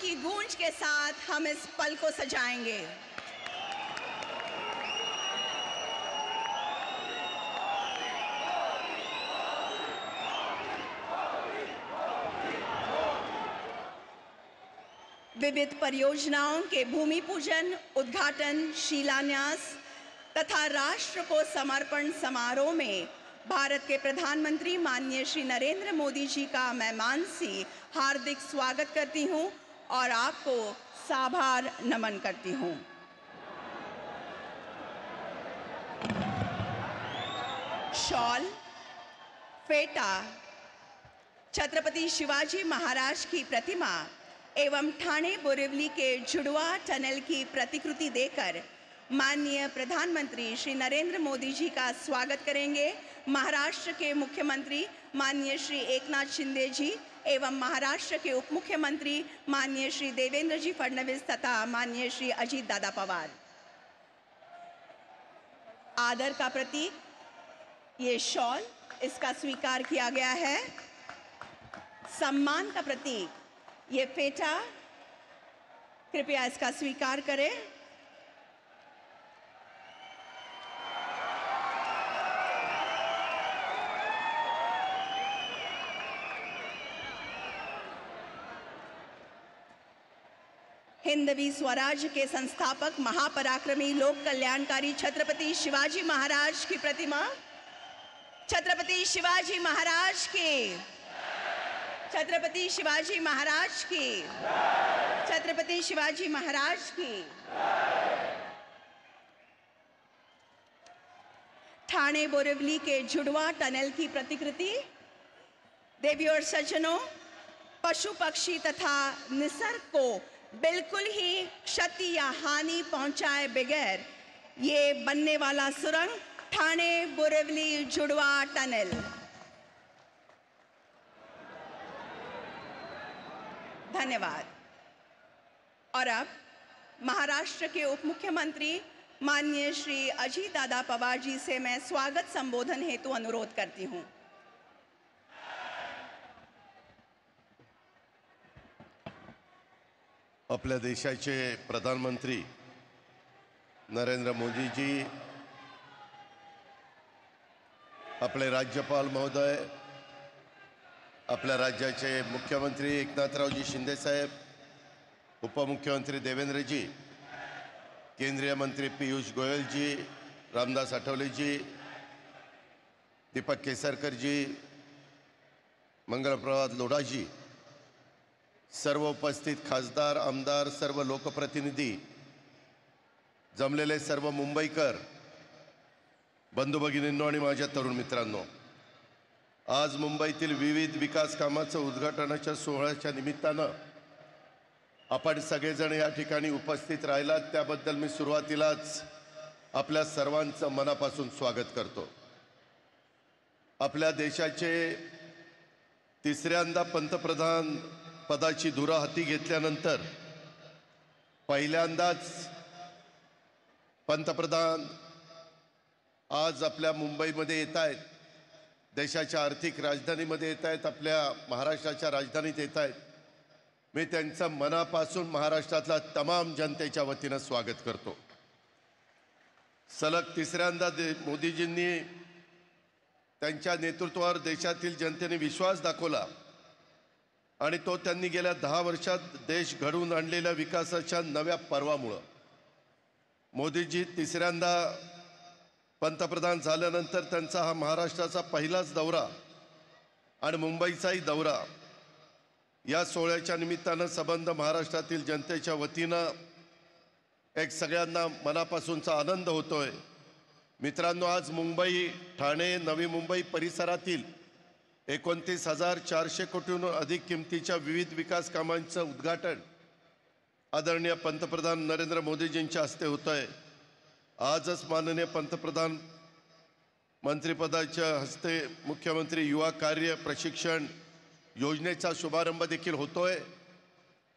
की गूंज के साथ हम इस पल को सजाएंगे। विविध परियोजनाओं के भूमि पूजन, उद्घाटन, शिलान्यास तथा राष्ट्र को समर्पण समारोह में भारत के प्रधानमंत्री माननीय श्री नरेंद्र मोदी जी का मैं मानसी हार्दिक स्वागत करती हूं और आपको साभार नमन करती हूं। शॉल, फेटा, छत्रपति शिवाजी महाराज की प्रतिमा एवं ठाणे बोरिवली के जुड़वा टनल की प्रतिकृति देकर माननीय प्रधानमंत्री श्री नरेंद्र मोदी जी का स्वागत करेंगे महाराष्ट्र के मुख्यमंत्री माननीय श्री एकनाथ शिंदे जी एवं महाराष्ट्र के उप मुख्यमंत्री माननीय श्री देवेंद्र जी फडणवीस तथा माननीय श्री अजीत दादा पवार। आदर का प्रतीक ये शॉल, इसका स्वीकार किया गया है। सम्मान का प्रतीक ये फेटा, कृपया इसका स्वीकार करें। हिंदवी स्वराज के संस्थापक महापराक्रमी लोक कल्याणकारी छत्रपति शिवाजी महाराज की प्रतिमा, छत्रपति शिवाजी महाराज की, छत्रपति शिवाजी महाराज की, छत्रपति शिवाजी महाराज की। ठाणे बोरिवली के जुड़वा टनल की प्रतिकृति। देवी और सज्जनों, पशु पक्षी तथा निसर्ग को बिल्कुल ही क्षति या हानि पहुंचाए बगैर ये बनने वाला सुरंग ठाणे बोरिवली जुड़वा टनल। धन्यवाद। और अब महाराष्ट्र के उप मुख्यमंत्री माननीय श्री अजीत दादा पवार जी से मैं स्वागत संबोधन हेतु अनुरोध करती हूं। आपल्या देशाचे प्रधानमंत्री नरेंद्र मोदी जी, आपले राज्यपाल महोदय, आपल्या राज्याचे मुख्यमंत्री एकनाथरावजी शिंदे साहेब, उपमुख्यमंत्री देवेंद्रजी, केंद्रीय मंत्री पीयूष गोयल जी, रामदास आठवले जी, दीपक केसरकर जी, मंगलप्रभात लोढा जी, सर्व उपस्थित खासदार, आमदार, सर्व लोकप्रतिनिधी, जमलेले सर्व मुंबईकर, बंधू भगिनींनो आणि माझ्या तरुण मित्रांनो, आज मुंबईतील विविध विकास कामांच्या उद्घाटनाच्या सोहळ्याच्या निमित्तानं आपण सगळेजण या ठिकाणी उपस्थित राहिलात त्याबद्दल मी सुरुवातीलाच आपल्या सर्वांचं मनापासून स्वागत करतो। आपल्या देशाचे तिसऱ्यांदा पंतप्रधान पदाची धुरा हाती घेतल्यानंतर पहिल्यांदाच पंतप्रधान आज आपल्या मुंबईमध्ये येत आहेत, देशाच्या आर्थिक राजधानीमध्ये येत आहेत, आपल्या महाराष्ट्राच्या राजधानीत येत आहेत। मी त्यांचं मनापासून महाराष्ट्रातल्या तमाम जनतेच्या वतीनं स्वागत करतो। सलग तिसऱ्यांदा मोदीजींनी त्यांच्या नेतृत्वावर देशातील जनतेने विश्वास दाखवला आणि तो त्यांनी गेल्या 10 वर्षात देश घडवून आणलेल्या विकासाच्या नव्या पर्वामुळे मोदीजी तिसऱ्यांदा पंतप्रधान झाल्यानंतर त्यांचा हा महाराष्ट्राचा पहिलाच दौरा आणि मुंबईचाही दौरा, या सोहळ्याच्या निमित्तानं संबंध महाराष्ट्रातील जनतेच्या वतीनं एक सगळ्यांना मनापासूनचा आनंद होतोय। मित्रांनो, आज मुंबई, ठाणे, नवी मुंबई परिसरातील 29,400 कोटींहून अधिक किमतीच्या विविध विकास कामांचं उद्घाटन आदरणीय पंतप्रधान नरेंद्र मोदीजींच्या हस्ते होतंय। आजच माननीय पंतप्रधान मंत्रिपदाच्या हस्ते मुख्यमंत्री युवा कार्य प्रशिक्षण योजनेचा शुभारंभ देखील होतोय।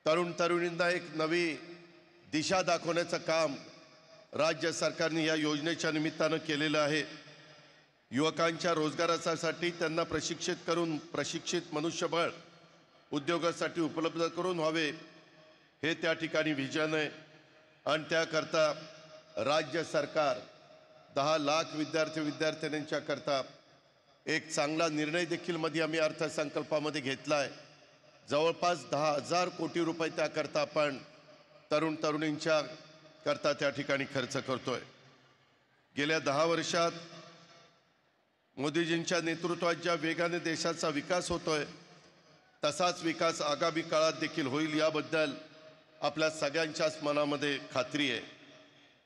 तरुण तरुणींना एक नवी दिशा दाखवण्याचं काम राज्य सरकारने या योजनेच्या निमित्तानं केलेलं आहे। युवकांच्या रोजगारासाठी त्यांना प्रशिक्षित करून प्रशिक्षित मनुष्यबळ उद्योगासाठी उपलब्ध करून व्हावे हे त्या ठिकाणी व्हिजन आहे आणि त्याकरता राज्य सरकार 10 लाख विद्यार्थ्यांच्या करता एक चांगला निर्णय देखील मध्ये आम्ही अर्थसंकल्पामध्ये घेतला आहे. जवळपास 10,000 कोटी रुपये त्याकरता आपण तरुणींच्या करता त्या ठिकाणी खर्च करतोय. गेल्या 10 वर्षात मोदीजींच्या नेतृत्वात ज्या वेगाने देशाचा विकास होतोय तसाच विकास आगामी काळात देखील होईल याबद्दल आपल्या सगळ्यांच्याच मनामध्ये खात्री आहे.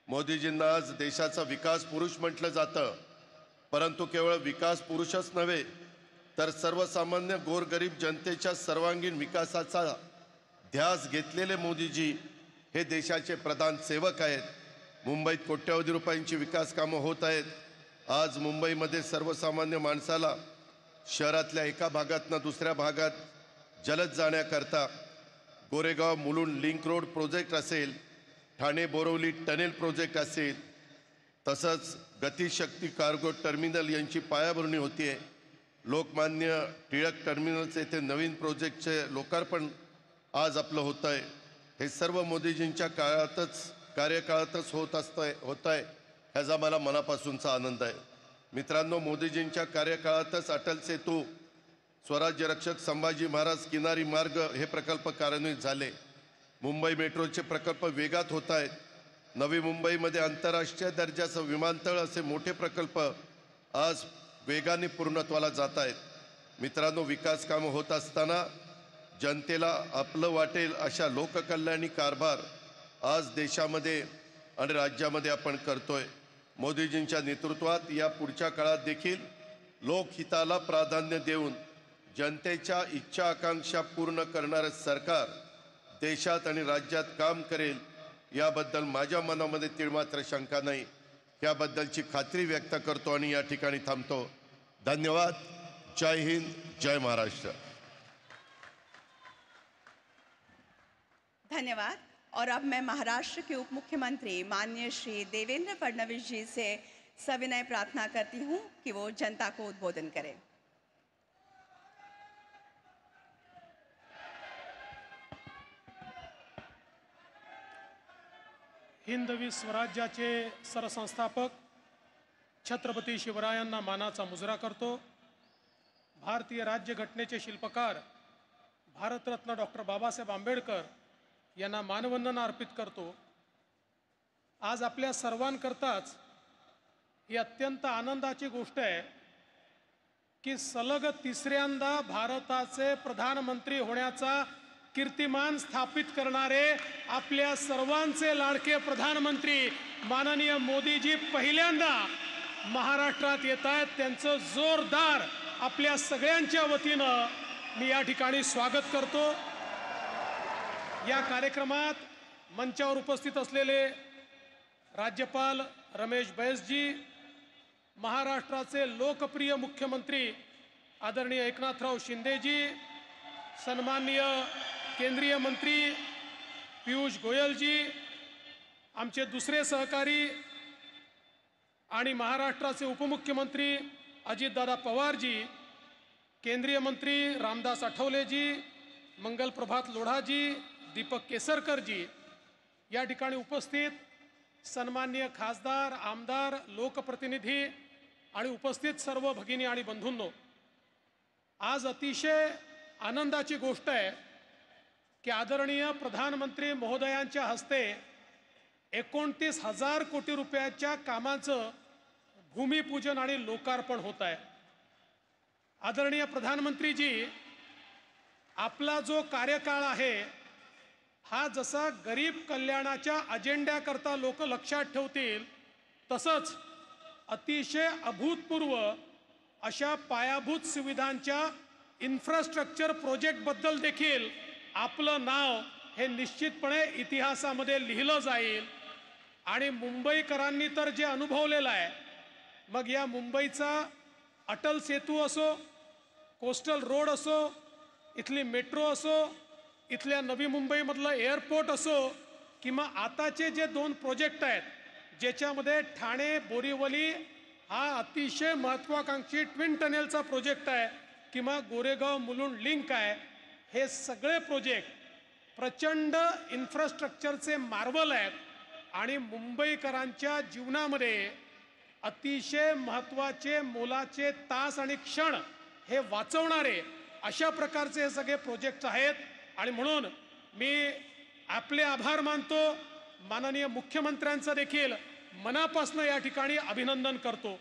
मोदीजींना आज देशाचा विकास पुरुष म्हटलं जातं, परंतु केवळ विकास पुरुषच नव्हे तर सर्वसामान्य गोरगरीब जनतेच्या सर्वांगीण विकासाचा ध्यास घेतलेले मोदीजी हे देशाचे प्रधान सेवक आहेत. मुंबईत कोट्यवधी रुपयांची विकास कामं होत आहेत. आज मुंबईमध्ये सर्वसामान्य माणसाला शहरातल्या एका भागातनं दुसऱ्या भागात जलद जाण्याकरता Goregaon Mulund link road project असेल, ठाणे बोरिवली टनेल प्रोजेक्ट असेल, तसंच गतिशक्ती कार्गो टर्मिनल यांची पायाभरणी होती आहे. लोकमान्य टिळक टर्मिनलचे येथे नवीन प्रोजेक्टचे लोकार्पण आज आपलं होतं आहे. हे सर्व मोदीजींच्या कार्यकाळातच होत आहे ह्याचा मला मनापासूनचा आनंद आहे. मित्रांनो, मोदीजींच्या कार्यकाळातच अटल सेतू, स्वराज्य रक्षक संभाजी महाराज किनारी मार्ग हे प्रकल्प कार्यान्वित झाले. मुंबई मेट्रोचे प्रकल्प वेगात होत आहेत. नवी मुंबईमध्ये आंतरराष्ट्रीय दर्जाचं विमानतळ असे मोठे प्रकल्प आज वेगाने पूर्णत्वाला जात आहेत. मित्रांनो, विकास कामं होत असताना जनतेला आपलं वाटेल अशा लोककल्याणी कारभार आज देशामध्ये आणि राज्यामध्ये आपण करतोय. मोदीजींच्या नेतृत्वात या पुढच्या काळात देखील लोकहिताला प्राधान्य देऊन जनतेच्या इच्छा आकांक्षा पूर्ण करणारं सरकार देशात आणि राज्यात काम करेल याबद्दल माझ्या मनामध्ये तीळमात्र शंका नाही. याबद्दलची खात्री व्यक्त करतो आणि या ठिकाणी थांबतो. धन्यवाद. जय हिंद, जय महाराष्ट्र. धन्यवाद. और अब मैं महाराष्ट्र के उप मुख्यमंत्री माननीय श्री देवेंद्र फडणवीस जी से सविनय प्रार्थना करती हूं कि वो जनता को उद्बोधन करें. हिंदवी स्वराज्याचे सरसंस्थापक छत्रपती शिवरायांना मानाचा मुजरा करतो. भारतीय राज्यघटनेचे शिल्पकार भारतरत्न डॉक्टर बाबासाहेब आंबेडकर यांना मानवंदना अर्पित करतो. आज आपल्या सर्वांकरताच ही अत्यंत आनंदाची गोष्ट आहे की सलग तिसऱ्यांदा भारताचे प्रधानमंत्री होण्याचा कीर्तिमान स्थापित करणारे आपल्या सर्वांचे लाडके प्रधानमंत्री माननीय मोदीजी पहिल्यांदा महाराष्ट्रात येत आहेत. त्यांचं जोरदार आपल्या सगळ्यांच्या वतीनं मी या ठिकाणी स्वागत करतो. या कार्यक्रमात मंचावर उपस्थित असलेले राज्यपाल रमेश बैसजी, महाराष्ट्राचे लोकप्रिय मुख्यमंत्री आदरणीय एकनाथराव शिंदेजी, सन्माननीय केंद्रीय मंत्री पियुष गोयलजी, आमचे दुसरे सहकारी आणि महाराष्ट्राचे उपमुख्यमंत्री अजितदादा पवारजी, केंद्रीय मंत्री रामदास आठवलेजी, मंगल प्रभात लोढाजी, दीपक केसरकरजी, या ठिकाणी उपस्थित सन्माननीय खासदार, आमदार, लोकप्रतिनिधी आणि उपस्थित सर्व भगिनी आणि बंधूंनो, आज अतिशय आनंदाची गोष्ट आहे की आदरणीय प्रधानमंत्री महोदयांच्या हस्ते 29,000 कोटी रुपयाच्या कामाचं भूमिपूजन आणि लोकार्पण होत आहे. आदरणीय प्रधानमंत्रीजी, आपला जो कार्यकाळ आहे हा जसा गरीब कल्याणाच्या अजेंड्याकरता लोक लक्षात ठेवतील तसंच अतिशय अभूतपूर्व अशा पायाभूत सुविधांच्या इन्फ्रास्ट्रक्चर प्रोजेक्टबद्दल देखील आपलं नाव हे निश्चितपणे इतिहासामध्ये लिहिलं जाईल. आणि मुंबईकरांनी तर जे अनुभवलेलं आहे, मग या मुंबईचा अटल सेतू असो, कोस्टल रोड असो, इथली मेट्रो असो, इथल्या नवी मुंबईमधलं एअरपोर्ट असो, किंवा आताचे जे 2 प्रोजेक्ट आहेत ज्याच्यामध्ये ठाणे बोरिवली हा अतिशय महत्त्वाकांक्षी ट्विन टनेलचा प्रोजेक्ट आहे, किंवा गोरेगाव मुलुंड लिंक आहे, हे सगळे प्रोजेक्ट प्रचंड इन्फ्रास्ट्रक्चरचे मार्वल आहेत आणि मुंबईकरांच्या जीवनामध्ये अतिशय महत्त्वाचे मोलाचे तास आणि क्षण हे वाचवणारे अशा प्रकारचे हे सगळे प्रोजेक्ट्स आहेत. आणि म्हणून मी आपले आभार मानतो. माननीय मुख्यमंत्र्यांचं देखील मनापासून या ठिकाणी अभिनंदन करतो.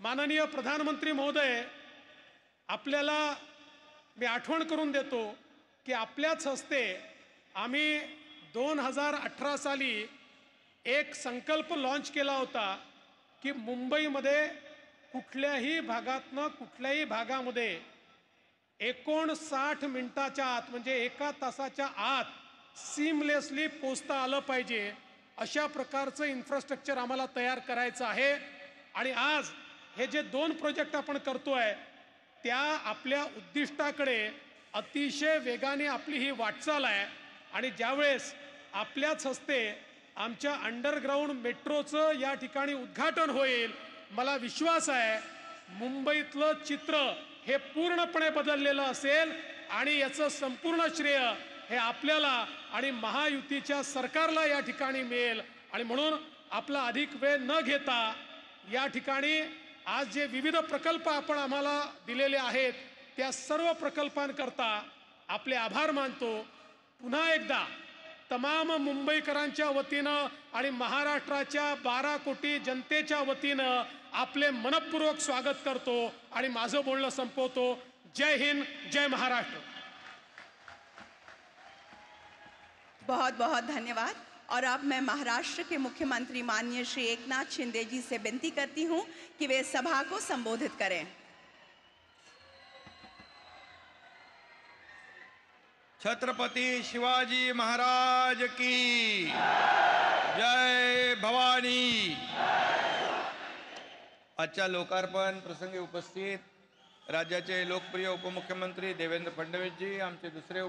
माननीय प्रधानमंत्री महोदय, आपल्याला मी आठवण करून देतो की आपल्याच हस्ते आम्ही 2018 साली एक संकल्प लॉन्च केला होता की मुंबईमध्ये कुठल्याही भागामध्ये 59 मिनिटाच्या आत म्हणजे 1 तासाच्या आत सीमलेसली पोचता आलं पाहिजे अशा प्रकारचं इन्फ्रास्ट्रक्चर आम्हाला तयार करायचं आहे. आणि आज हे जे 2 प्रोजेक्ट आपण करतोय त्या आपल्या उद्दिष्टाकडे अतिशय वेगाने आपली ही वाटचाल आहे. आणि ज्यावेळेस आपल्याच हस्ते आमच्या अंडरग्राऊंड मेट्रोचं या ठिकाणी उद्घाटन होईल, मला विश्वास आहे मुंबईतलं चित्र हे पूर्णपणे बदललेलं असेल आणि याचं संपूर्ण श्रेय हे आपल्याला आणि महायुतीच्या सरकारला या ठिकाणी मिळेल. आणि म्हणून आपला अधिक वेळ न घेता या ठिकाणी आज जे विविध प्रकल्प आपण आम्हाला दिलेले आहेत त्या सर्व प्रकल्पांकरता आपले आभार मानतो. पुन्हा एकदा तमाम मुंबईकरांच्या वतीनं आणि महाराष्ट्राच्या 12 कोटी जनतेच्या वतीनं आपले मनपूर्वक स्वागत करतो आणि माझं बोलणं संपवतो. जय हिंद, जय महाराष्ट्र. बहुत बहुत धन्यवाद. और अब मैं महाराष्ट्र के मुख्यमंत्री माननीय श्री एकनाथ शिंदे जी से विनती करती हूं कि वे सभा को संबोधित करें. छत्रपति शिवाजी महाराज की जय भवानी. आजच्या लोकार्पण प्रसंगी उपस्थित राज्याचे लोकप्रिय उपमुख्यमंत्री देवेंद्र फडणवीसजी, आमचे दुसरे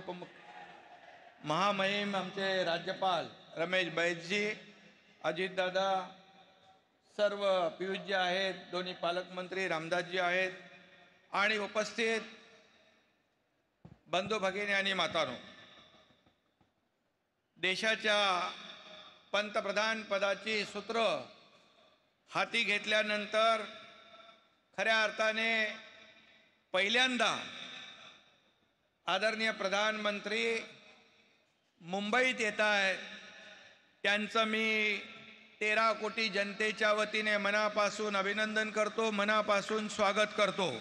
महामहिम आमचे राज्यपाल रमेश बैसजी, अजितदादा, सर्व पियुषजी आहेत, दोन्ही पालकमंत्री रामदासजी आहेत आणि उपस्थित बंधू भगिनी आणि मातांनो, देशाच्या पंतप्रधान पदाची सूत्र हाती घेतल्यानंतर खऱ्या अर्थाने पहिल्यांदा आदरणीय प्रधानमंत्री मुंबईत येत आहेत. त्यांचं मी 13 कोटी जनतेच्या वतीने मनापासून अभिनंदन करतो, मनापासून स्वागत करतो.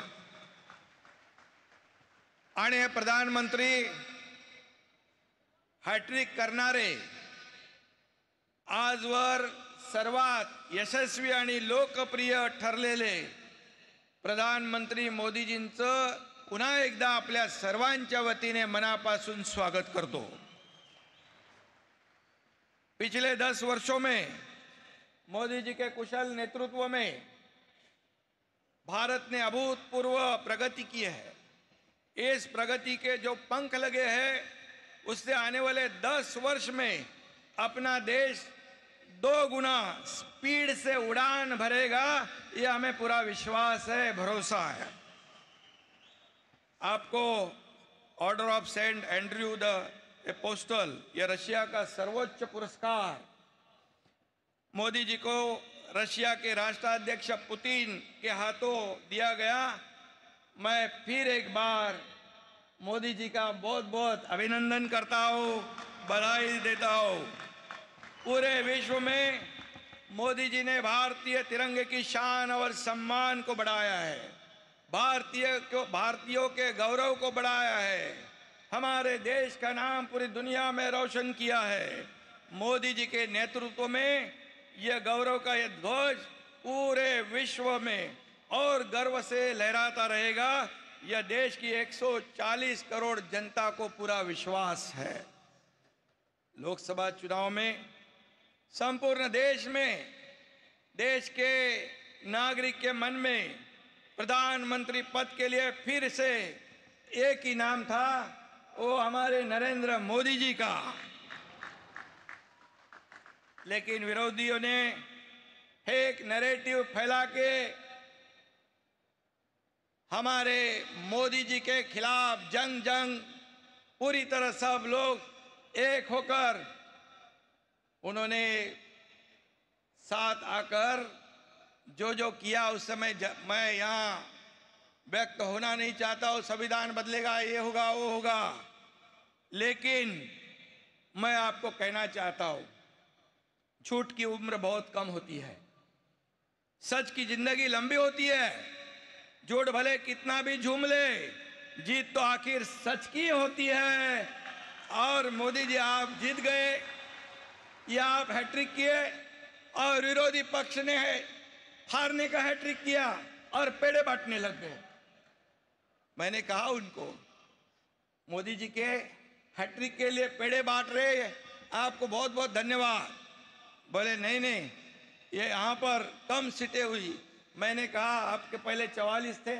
आणि हे प्रधानमंत्री हॅट्रिक करणारे आजवर सर्वात यशस्वी आणि लोकप्रिय ठरलेले प्रधानमंत्री मोदीजींचं पुन्हा एकदा आपल्या सर्वांच्या वतीने मनापासून स्वागत करतो. पिछले 10 वर्षों में मोदी जी के कुशल नेतृत्व में भारत ने अभूतपूर्व प्रगति की है. इस प्रगति के जो पंख लगे हैं उससे आने वाले 10 वर्ष में अपना देश 2 गुना स्पीड से उड़ान भरेगा, ये हमें पूरा विश्वास है, भरोसा है. आपको Order of Saint Andrew the Apostle, ये रशिया का सर्वोच्च पुरस्कार मोदी जी को रशिया के राष्ट्राध्यक्ष पुतिन के हाथों दिया गया. मैं फिर एक बार मोदी जी का बहुत बहुत अभिनंदन करता हूँ, बधाई देता हूँ. पूरे विश्व में मोदी जी ने भारतीय तिरंगे की शान और सम्मान को बढ़ाया है, भारतीयों के गौरव को बढ़ाया है, हमारे देश का नाम पूरी दुनिया में रोशन किया है. मोदी जी के नेतृत्व में यह गौरव का यह ध्वज पूरे विश्व में और गर्व से लहराता रहेगा. यह देश की 140 करोड़ जनता को पूरा विश्वास है. लोकसभा चुनाव में संपूर्ण देश में देश के नागरिक के मन में प्रधानमंत्री पद के लिए फिर से एक ही नाम था, वो हमारे नरेंद्र मोदी जी का. लेकिन विरोधियों ने एक नैरेटिव फैला के हमारे मोदी जी के खिलाफ जंग पूरी तरह सब लोग एक होकर उन्होंने साथ आकर जो जो किया उस समय मैं यहाँ व्यक्त होना नहीं चाहता हूँ। संविधान बदलेगा, ये होगा, वो होगा, लेकिन मैं आपको कहना चाहता हूँ झूठ की उम्र बहुत कम होती है, सच की जिंदगी लंबी होती है। झूठ भले कितना भी झूम ले, जीत तो आखिर सच की होती है। और मोदी जी आप जीत गए, या आप हैट्रिक किए और विरोधी पक्ष ने हारने का हैट्रिक किया और पेड़े बांटने लग गए। मैंने कहा उनको, मोदी जी के हैट्रिक के लिए पेड़े बांट रहे, आपको बहुत बहुत धन्यवाद। बोले नहीं नहीं, ये यहाँ पर कम सीटें हुई। मैंने कहा आपके पहले 44 थे,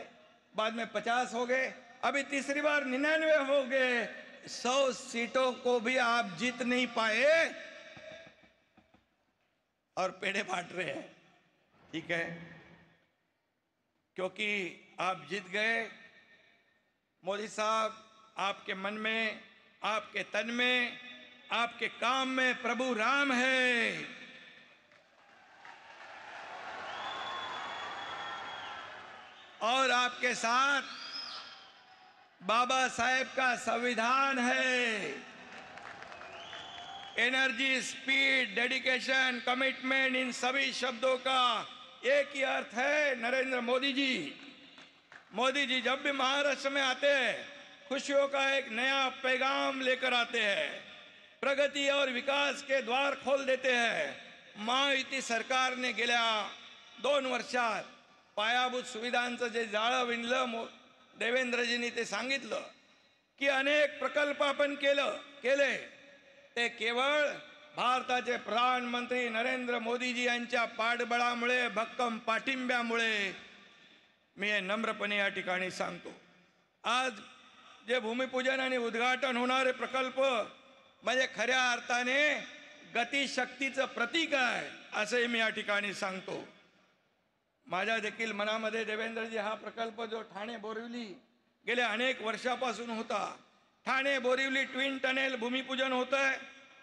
बाद में 50 हो गए, अभी तीसरी बार 99 हो गए। 100 सीटों को भी आप जीत नहीं पाए और पेड़े बांट रहे हैं। ठीक है, क्योंकि आप जीत गए। मोदी साहब, आपके मन में, आपके तन में, आपके काम में प्रभु राम है। और आपके साथ बाबा साहेब का संविधान है। एनर्जी, स्पीड, डेडिकेशन, कमिटमेंट, इन सभी शब्दों का एक ही अर्थ है नरेंद्र मोदी जी। मोदी जी जब भी महाराष्ट्र में आते हैं, खुशियों का एक नया पैगाम लेकर आते हैं, प्रगती और विकास के द्वार खोल देते हैं। महायुती सरकारने गेल्या 2 वर्षात पायाभूत सुविधांचं जे जाळं विणलं, देवेंद्रजींनी ते सांगितलं की अनेक प्रकल्प आपण केले, ते केवळ भारताचे प्रधानमंत्री नरेंद्र मोदीजी यांच्या पाठबळामुळे, भक्कम पाठिंब्यामुळे। मी हे नम्रपणे या ठिकाणी सांगतो। आज जे भूमिपूजन आणि उद्घाटन होणारे प्रकल्प म्हणजे खऱ्या अर्थाने गतिशक्तीचं प्रतीक आहे, असे मी या ठिकाणी सांगतो। माझ्या देखील मनामध्ये देवेंद्रजी, हा प्रकल्प जो ठाणे बोरिवली गेल्या अनेक वर्षापासून होता, ठाणे बोरिवली ट्विन टनेल भूमिपूजन होत आहे,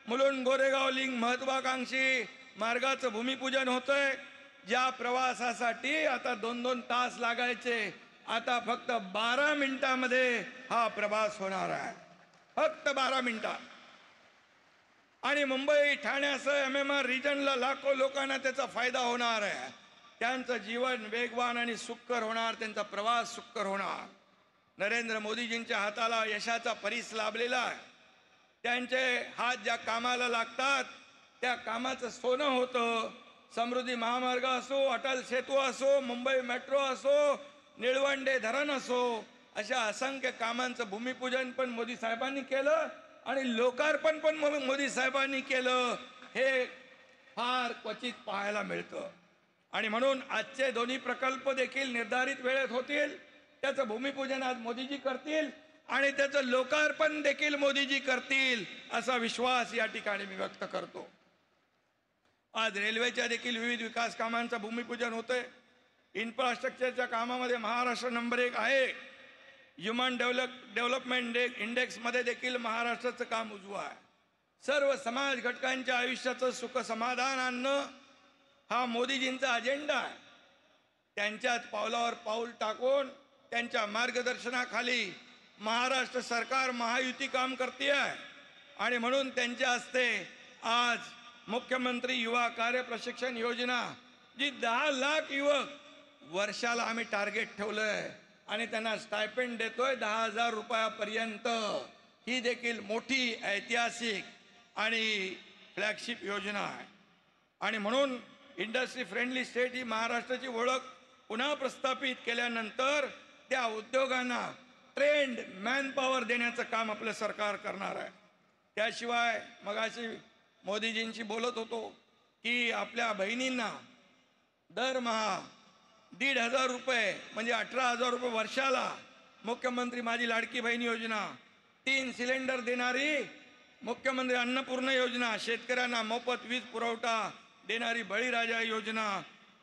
मुलुंड गोरेगाव लिंक महत्वाकांक्षी मार्गाचं भूमिपूजन होत आहे। ज्या प्रवासासाठी आता 2-2 तास लागायचे, आता फक्त 12 मिनिटांमध्ये हा प्रवास होणार आहे, फक्त 12 मिनिटात। आणि मुंबई ठाण्यासह MMR रिजनला लाखो लोकांना त्याचा फायदा होणार आहे। त्यांचं जीवन वेगवान आणि सुखकर होणार, त्यांचा प्रवास सुखकर होणार। नरेंद्र मोदीजींच्या हाताला यशाचा परीस लाभलेला आहे। त्यांचे हात ज्या कामाला लागतात त्या कामाचं सोनं होतं। समृद्धी महामार्ग असो, अटल सेतू असो, मुंबई मेट्रो असो, निळवंडे धरण असो, अशा असंख्य कामांचं भूमिपूजन पण मोदी साहेबांनी केलं आणि लोकार्पण पण मोदी साहेबांनी केलं। हे फार क्वचित पाहायला मिळतं। आणि म्हणून आजचे दोन्ही प्रकल्प देखील निर्धारित वेळेत होतील। त्याचं भूमिपूजन आज मोदीजी करतील आणि त्याचं लोकार्पण देखील मोदीजी करतील, असा विश्वास या ठिकाणी मी व्यक्त करतो। आज रेल्वेच्या देखील विविध विकास कामांचं भूमिपूजन होतंय। इन्फ्रास्ट्रक्चरच्या कामामध्ये महाराष्ट्र नंबर 1 आहे। ह्युमन डेव्हलपमेंट इंडेक्स मध्ये देखील महाराष्ट्राचं काम उजवं आहे। सर्व समाज घटकांच्या आयुष्याचं सुख समाधान आणणं हा मोदीजींचा अजेंडा आहे। त्यांच्यात पावलावर पाऊल टाकून त्यांच्या मार्गदर्शनाखाली महाराष्ट्र सरकार महायुती काम करते आहे। आणि म्हणून त्यांच्या हस्ते आज मुख्यमंत्री युवा कार्य प्रशिक्षण योजना, जी 10 लाख युवक वर्षाला आम्ही टार्गेट ठेवलंय आणि त्यांना स्टायपेंड देतोय 10,000 रुपयापर्यंत, ही देखील मोठी ऐतिहासिक आणि फ्लॅगशिप योजना आहे। आणि म्हणून इंडस्ट्री फ्रेंडली स्टेट ही महाराष्ट्राची ओळख पुन्हा प्रस्थापित केल्यानंतर त्या उद्योगांना ट्रेंड मॅनपॉवर देण्याचं काम आपलं सरकार करणार आहे। त्याशिवाय मगाशी मोदीजींशी बोलत होतो की आपल्या बहिणींना दरमहा 1,500 रुपये म्हणजे 18,000 रुपये वर्षाला मुख्यमंत्री माझी लाडकी बहीण योजना, 3 सिलेंडर देणारी मुख्यमंत्री अन्नपूर्णा योजना, शेतकऱ्यांना मोफत वीज पुरवठा देणारी बळीराजा योजना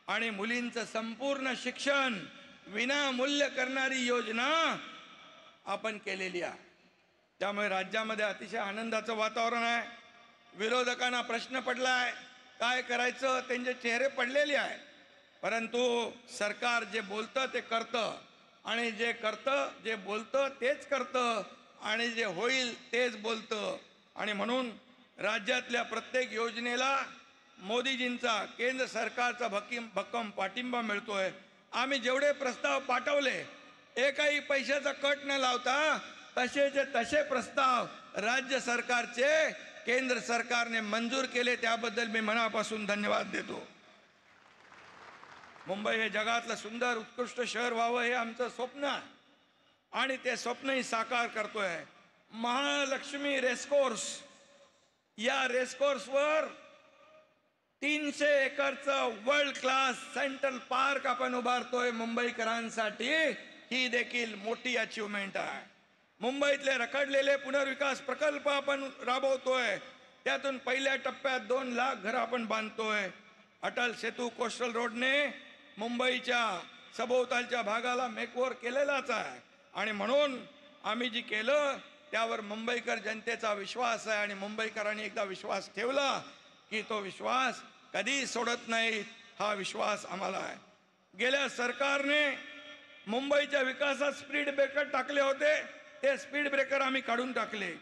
आणि मुलींचं संपूर्ण शिक्षण विनामूल्य करणारी योजना आपण केलेली आहे। त्यामुळे राज्यामध्ये अतिशय आनंदाचं वातावरण आहे. विरोधकांना प्रश्न पडला आहे, काय करायचं, त्यांचे चेहरे पडलेले आहे. परंतु सरकार जे बोलतं ते करतं, आणि जे करतं, जे बोलतं तेच करतं, आणि जे होईल तेच बोलतं. आणि म्हणून राज्यातल्या प्रत्येक योजनेला मोदीजींचा, केंद्र सरकारचा भक्कम पाठिंबा मिळतोय. आम्ही जेवढे प्रस्ताव पाठवले, एकही पैशाचा कट न लावता तसेचे तसे प्रस्ताव राज्य सरकारचे केंद्र सरकारने मंजूर केले. त्याबद्दल मी मनापासून धन्यवाद देतो. मुंबई हे जगातलं सुंदर उत्कृष्ट शहर व्हावं हे आमचं स्वप्न आहे, आणि ते स्वप्नही साकार करतोय. महालक्ष्मी रेसकोर्स, या रेसकोर्सवर 300 एकरचं वर्ल्ड क्लास सेंट्रल पार्क आपण उभारतोय मुंबईकरांसाठी. ही देखील मोठी अचीवमेंट आहे. मुंबईतले रखडलेले पुनर्विकास प्रकल्प आपण राबवतोय. त्यातून पहिल्या टप्प्यात 2 लाख घरं आपण बांधतोय. अटल सेतू कोस्टल रोडने मुंबईच्या सभोवतालच्या भागाला मेकओव्हर केलेलाच आहे, आणि म्हणून आम्ही जी केलं त्यावर मुंबईकर जनतेचा विश्वास आहे. आणि मुंबईकरांनी एकदा विश्वास ठेवला की तो विश्वास कधी सोडत नाहीत, हा विश्वास आम्हाला आहे. गेल्या सरकारने मुंबईच्या विकासात स्पीड ब्रेकर टाकले होते, ते स्पीड ब्रेकर आम्ही काढून टाकले.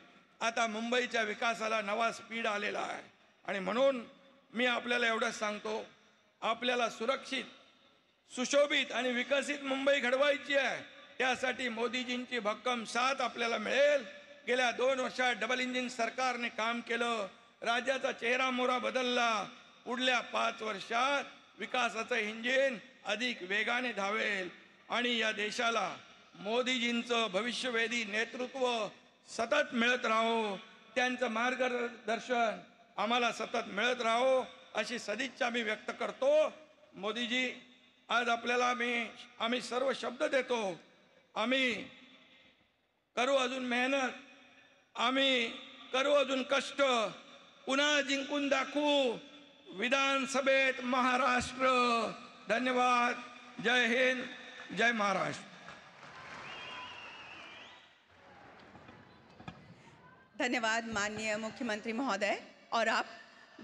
आता मुंबईच्या विकासाला नवा स्पीड आलेला आहे. आणि म्हणून मी आपल्याला एवढंच सांगतो, आपल्याला सुरक्षित, सुशोभित आणि विकसित मुंबई घडवायची आहे. त्यासाठी मोदीजींची भक्कम साथ आपल्याला मिळेल. गेल्या 2 वर्षात डबल इंजिन सरकारने काम केलं, राज्याचा चेहरा मोहरा बदलला. पुढल्या 5 वर्षात विकासाचं इंजिन अधिक वेगाने धावेल, आणि या देशाला मोदीजींचं भविष्यवेधी नेतृत्व सतत मिळत राहो, त्यांचं मार्गदर्शन आम्हाला सतत मिळत राहो, अशी सदिच्छा मी व्यक्त करतो. मोदीजी, आज आपल्याला आम्ही सर्व शब्द देतो. आम्ही करू अजून मेहनत, आम्ही करू अजून कष्ट, पुन्हा जिंकून दाखवू विधानसभेत महाराष्ट्र. धन्यवाद. जय हिंद, जय महाराष्ट्र. धन्यवाद माननीय मुख्यमंत्री महोदय. और अब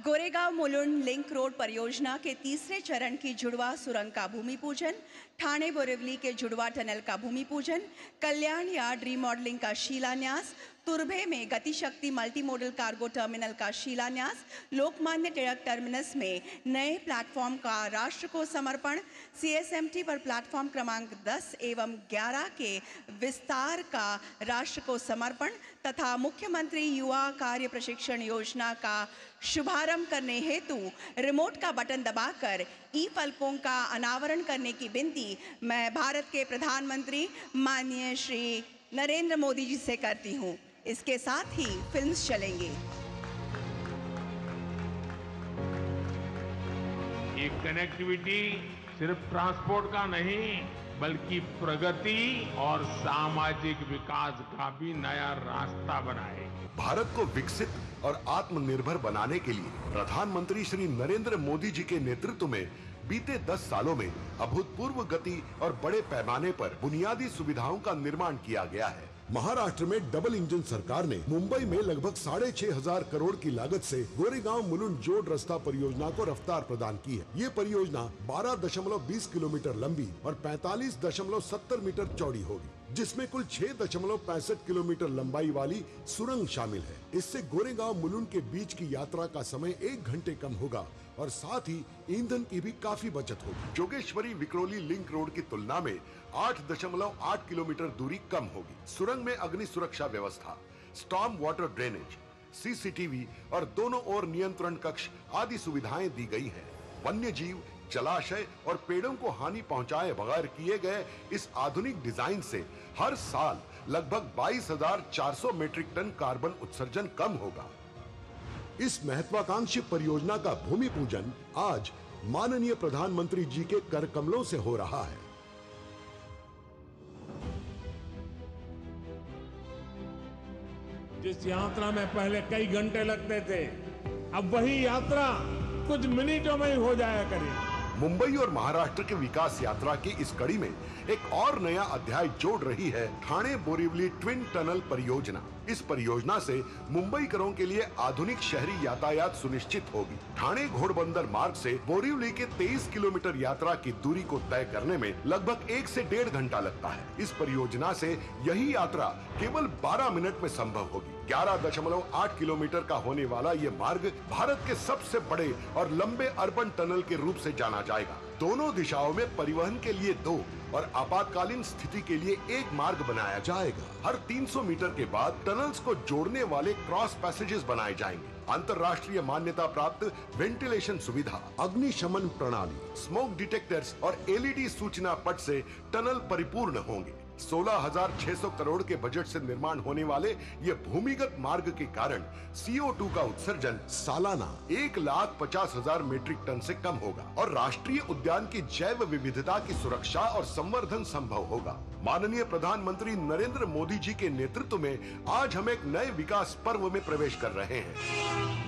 गोरेगांव मुलुंड लिंक रोड परियोजना के 3रे चरण की जुड़वा सुरंग का भूमि पूजन, ठाणे बोरिवली के जुड़वा टनल का भूमि पूजन, कल्याण यार्ड रीमॉडलिंग का शिलान्यास, तुर्भे में Gatishakti multi modal cargo terminal का शिलान्यास, लोकमान्य टिळक टर्मिनस में नए प्लेटफॉर्म का राष्ट्र को समर्पण, CSMT पर प्लेटफॉर्म क्रमांक 10 एवं 11 के विस्तार का राष्ट्र को समर्पण तथा मुख्यमंत्री युवा कार्य प्रशिक्षण योजना का शुभारंभ करने हेतु रिमोट का बटन दबाकर ई-फलकों का अनावरण करने की विनती मैं भारत के प्रधानमंत्री माननीय श्री नरेंद्र मोदी जी से करती हूँ. इसके साथ ही फिल्म्स चलेंगे. ये कनेक्टिविटी सिर्फ ट्रांसपोर्ट का नहीं बल्कि प्रगति और सामाजिक विकास का भी नया रास्ता बनाए. भारत को विकसित और आत्मनिर्भर बनाने के लिए प्रधानमंत्री श्री नरेंद्र मोदी जी के नेतृत्व में बीते 10 सालों में अभूतपूर्व गति और बड़े पैमाने पर बुनियादी सुविधाओं का निर्माण किया गया है. महाराष्ट्र में डबल इंजन सरकार ने मुंबई में लगभग 6,500 करोड़ की लागत से गोरेगांव मुलुंड जोड़ रास्ता परियोजना को रफ्तार प्रदान की है. ये परियोजना 12.20 किलोमीटर लंबी और 45.70 मीटर चौड़ी होगी, जिसमें कुल 6.65 किलोमीटर लंबाई वाली सुरंग शामिल है. इससे गोरेगांव मुलुंड के बीच की यात्रा का समय 1 घंटे कम होगा और साथ ही ईंधन की भी काफी बचत होगी. जोगेश्वरी विक्रोली लिंक रोड की तुलना में 8.8 किलोमीटर दूरी कम होगी. सुरंग में अग्नि सुरक्षा व्यवस्था, स्टॉर्म वाटर ड्रेनेज, CCTV और दोनों ओर नियंत्रण कक्ष आदि सुविधाएं दी गई हैं. वन्य जीव, जलाशय और पेड़ों को हानि पहुंचाए बगैर किए गए इस आधुनिक डिजाइन से हर साल लगभग 22,400 मीट्रिक टन कार्बन उत्सर्जन कम होगा. इस महत्वाकांक्षी परियोजना का भूमि पूजन आज माननीय प्रधानमंत्री जी के कर कमलों से हो रहा है. जिस यात्रा में पहले कई घंटे लगते थे, अब वही यात्रा कुछ मिनटों में ही हो जाया करेगी. मुंबई और महाराष्ट्र के विकास यात्रा की इस कड़ी में एक और नया अध्याय जोड़ रही है ठाणे बोरिवली ट्विन टनल परियोजना. इस परियोजना से मुंबईकरों के लिए आधुनिक शहरी यातायात सुनिश्चित होगी। ठाणे घोड़बंदर मार्ग से बोरिवली के 23 किलोमीटर यात्रा की दूरी को तय करने में लगभग 1 से 1.5 घंटा लगता है। इस परियोजना से यही यात्रा केवल 12 मिनट में संभव होगी। 11.8 किलोमीटर का होने वाला ये मार्ग भारत के सबसे बड़े और लंबे अर्बन टनल के रूप से जाना जाएगा। दोनों दिशाओं में परिवहन के लिए 2 और आपातकालीन स्थिति के लिए 1 मार्ग बनाया जाएगा। हर 300 मीटर के बाद टनल्स को जोड़ने वाले क्रॉस पैसेजेस बनाए जाएंगे। अंतर्राष्ट्रीय मान्यता प्राप्त वेंटिलेशन सुविधा, अग्निशमन प्रणाली, स्मोक डिटेक्टर्स और एलईडी सूचना पट से टनल परिपूर्ण होंगे। 16,600 करोड़ के बजट से निर्माण होने वाले ये भूमिगत मार्ग के कारण CO2 का उत्सर्जन सालाना 1,50,000 मीट्रिक टन से कम होगा और राष्ट्रीय उद्यान की जैव विविधता की सुरक्षा और संवर्धन संभव होगा। माननीय प्रधानमंत्री नरेंद्र मोदी जी के नेतृत्व में आज हम एक नए विकास पर्व में प्रवेश कर रहे हैं।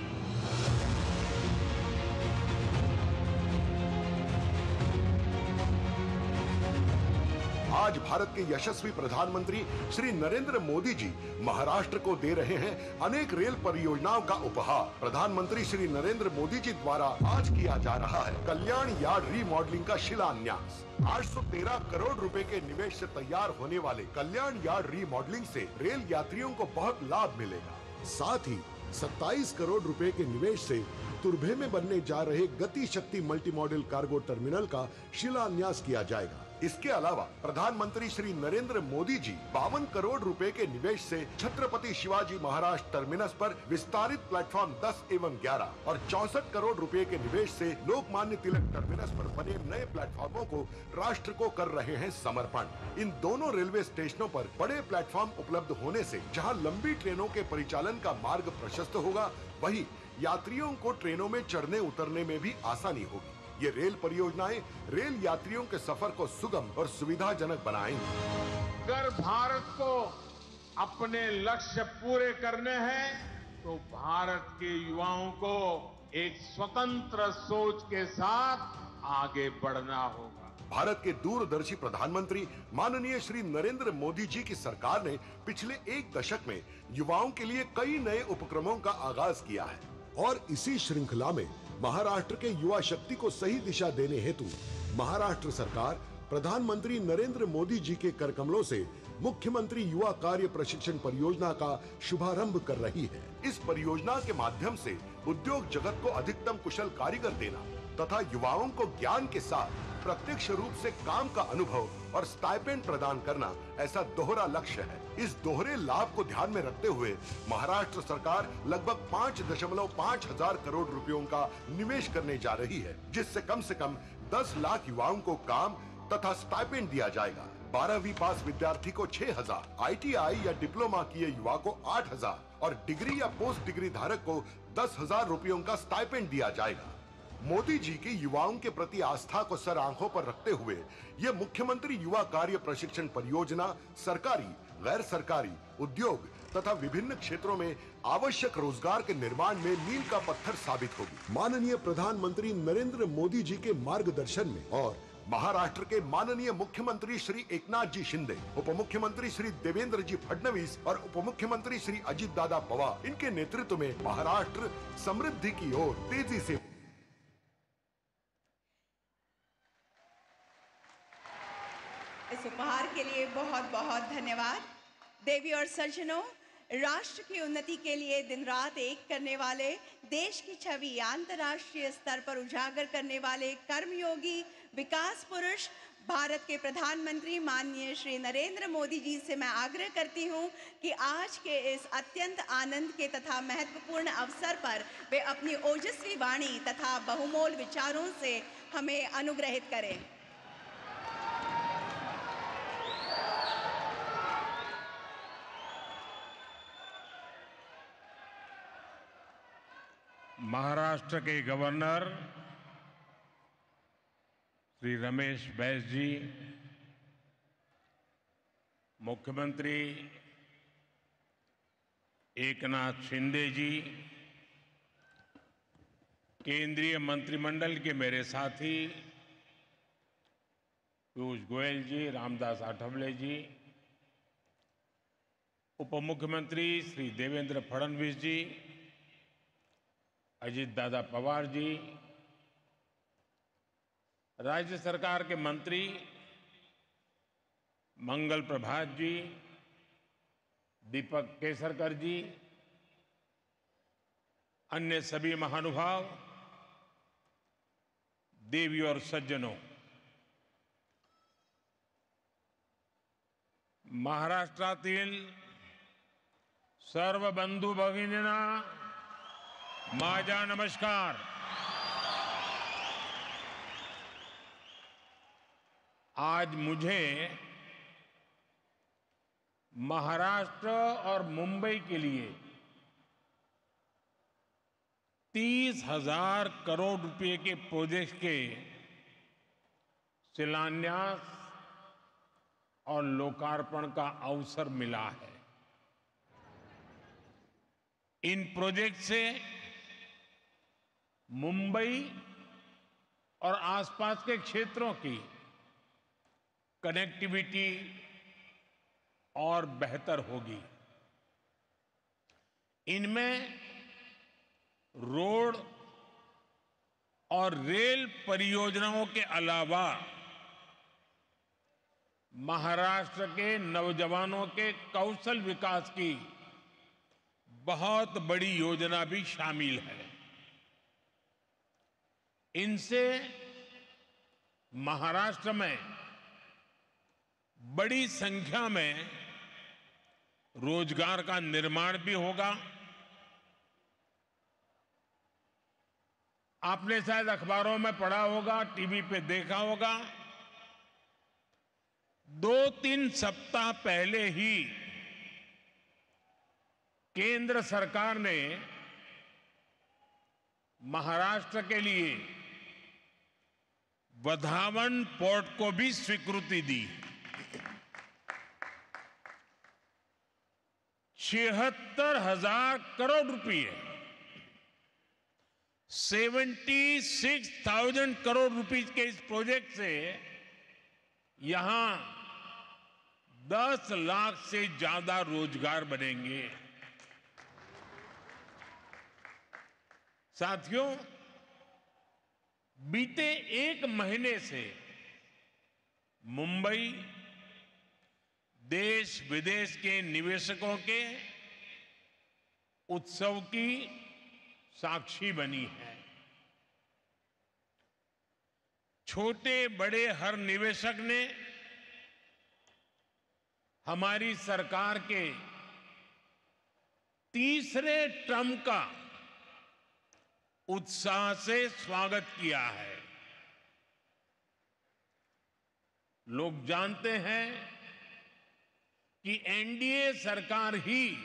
आज भारत के यशस्वी प्रधानमंत्री श्री नरेंद्र मोदी जी महाराष्ट्र को दे रहे हैं अनेक रेल परियोजनाओं का उपहार। प्रधानमंत्री श्री नरेंद्र मोदी जी द्वारा आज किया जा रहा है कल्याण यार्ड रीमॉडलिंग का शिलान्यास। 813 करोड़ रुपए के निवेश से तैयार होने वाले कल्याण यार्ड रीमॉडलिंग से रेल यात्रियों को बहुत लाभ मिलेगा। साथ ही 27 करोड़ रुपए के निवेश से तुर्भे में बनने जा रहे गति शक्ति मल्टी मॉडल कार्गो टर्मिनल का शिलान्यास किया जाएगा। इसके अलावा प्रधानमंत्री श्री नरेंद्र मोदी जी 52 करोड़ रुपए के निवेश से छत्रपति शिवाजी महाराज टर्मिनस पर विस्तारित प्लेटफॉर्म 10 एवं 11 और 64 करोड़ रुपए के निवेश से लोकमान्य तिलक टर्मिनस पर बने नए प्लेटफॉर्मों को राष्ट्र को कर रहे हैं समर्पण। इन दोनों रेलवे स्टेशनों पर बड़े प्लेटफॉर्म उपलब्ध होने से जहां लंबी ट्रेनों के परिचालन का मार्ग प्रशस्त होगा, वहीं यात्रियों को ट्रेनों में चढ़ने उतरने में भी आसानी होगी। ये रेल परियोजनाएं रेल यात्रियों के सफर को सुगम और सुविधाजनक बनाएंगी। अगर भारत को अपने लक्ष्य पूरे करने हैं तो भारत के युवाओं को एक स्वतंत्र सोच के साथ आगे बढ़ना होगा। भारत के दूरदर्शी प्रधानमंत्री माननीय श्री नरेंद्र मोदी जी की सरकार ने पिछले 1 दशक में युवाओं के लिए कई नए उपक्रमों का आगाज किया है और इसी श्रृंखला में महाराष्ट्र के युवा शक्ति को सही दिशा देने हेतु महाराष्ट्र सरकार प्रधानमंत्री नरेंद्र मोदी जी के कर कमलों से मुख्यमंत्री युवा कार्य प्रशिक्षण परियोजना का शुभारंभ कर रही है। इस परियोजना के माध्यम से उद्योग जगत को अधिकतम कुशल कारीगर देना तथा युवाओं को ज्ञान के साथ प्रत्यक्ष रूप से काम का अनुभव और स्टाइपेंड प्रदान करना ऐसा दोहरा लक्ष्य है। इस दोहरे लाभ को ध्यान में रखते हुए महाराष्ट्र सरकार लगभग 5.5 हजार करोड़ रुपयों का निवेश करने जा रही है, जिससे कम से कम 10 लाख युवाओं को काम तथा स्टाइपेंड दिया जाएगा। 12वीं पास विद्यार्थी को 6,000, ITI या डिप्लोमा किए युवा को 8,000 और डिग्री या पोस्ट डिग्री धारक को 10,000 रुपयों का स्टाइपेंड दिया जाएगा। मोदी जी की युवाओं के प्रति आस्था को सर आंखों पर रखते हुए ये मुख्यमंत्री युवा कार्य प्रशिक्षण परियोजना सरकारी, गैर सरकारी, उद्योग तथा विभिन्न क्षेत्रों में आवश्यक रोजगार के निर्माण में मील का पत्थर साबित होगी। माननीय प्रधानमंत्री नरेंद्र मोदी जी के मार्गदर्शन में और महाराष्ट्र के माननीय मुख्यमंत्री श्री एकनाथ जी शिंदे, उप मुख्यमंत्री श्री देवेंद्र जी फडणवीस और उप मुख्यमंत्री श्री अजित दादा पवार इनके नेतृत्व में महाराष्ट्र समृद्धि की ओर तेजी से। इस उपहार के लिए बहुत बहुत धन्यवाद। देवी और सज्जनों, राष्ट्र की उन्नति के लिए दिन रात एक करने वाले, देश की छवि अंतर्राष्ट्रीय स्तर पर उजागर करने वाले कर्मयोगी विकास पुरुष भारत के प्रधानमंत्री माननीय श्री नरेंद्र मोदी जी से मैं आग्रह करती हूं कि आज के इस अत्यंत आनंद के तथा महत्वपूर्ण अवसर पर वे अपनी ओजस्वी वाणी तथा बहुमोल विचारों से हमें अनुग्रहित करें। महाराष्ट्र के गवर्नर श्री रमेश बैस जी, मुख्यमंत्री एकनाथ शिंदे जी, केंद्रीय मंत्रिमंडल के मेरे साथी पीयूष गोयल जी, रामदास आठवले जी, उप मुख्यमंत्री श्री देवेंद्र फडणवीस जी, अजीत दादा पवार जी, राज्य सरकार के मंत्री मंगल प्रभात जी, दीपक केसरकर जी, अन्य सभी महानुभाव, देवी और सज्जनों, महाराष्ट्रातील सर्व बंधू भगिनींना माझा नमस्कार. आज मुझे महाराष्ट्र और मुंबई के लिए 30,000 करोड़ रुपए के प्रोजेक्ट के शिलान्यास और लोकार्पण का अवसर मिला है. इन प्रोजेक्ट से मुंबई और आसपास के क्षेत्रों की कनेक्टिविटी और बेहतर होगी. इनमें रोड और रेल परियोजनाओं के अलावा महाराष्ट्र के नौजवानों के कौशल विकास की बहुत बड़ी योजना भी शामिल है. इनसे महाराष्ट्र में बड़ी संख्या में रोजगार का निर्माण भी होगा. आपने शायद अखबारों में पढ़ा होगा, टीवी पे देखा होगा, 2-3 सप्ताह पहले ही केंद्र सरकार ने महाराष्ट्र के लिए वधावन पोर्ट को भी स्वीकृति दी. 76,000 करोड़ रुपए, 76,000 करोड़ रुपीस के इस प्रोजेक्ट से यहां 10 लाख से ज्यादा रोजगार बनेंगे. साथियों, बीते एक महीने से मुंबई देश विदेश के निवेशकों के उत्सव की साक्षी बनी है. छोटे बड़े हर निवेशक ने हमारी सरकार के तीसरे टर्म का उत्साह से स्वागत किया है. लोग जानते हैं कि एनडीए सरकार ही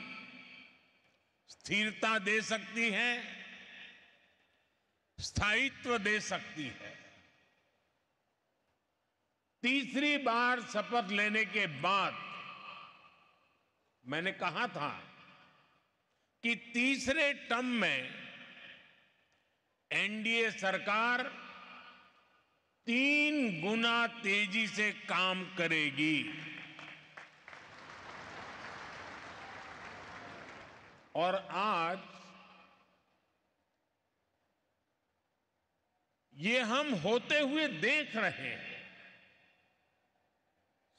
स्थिरता दे सकती है, स्थायित्व दे सकती है. तीसरी बार शपथ लेने के बाद मैंने कहा था कि तीसरे टर्म में एनडीए सरकार 3 गुना तेजी से काम करेगी. और आज ये हम होते हुए देख रहे हैं.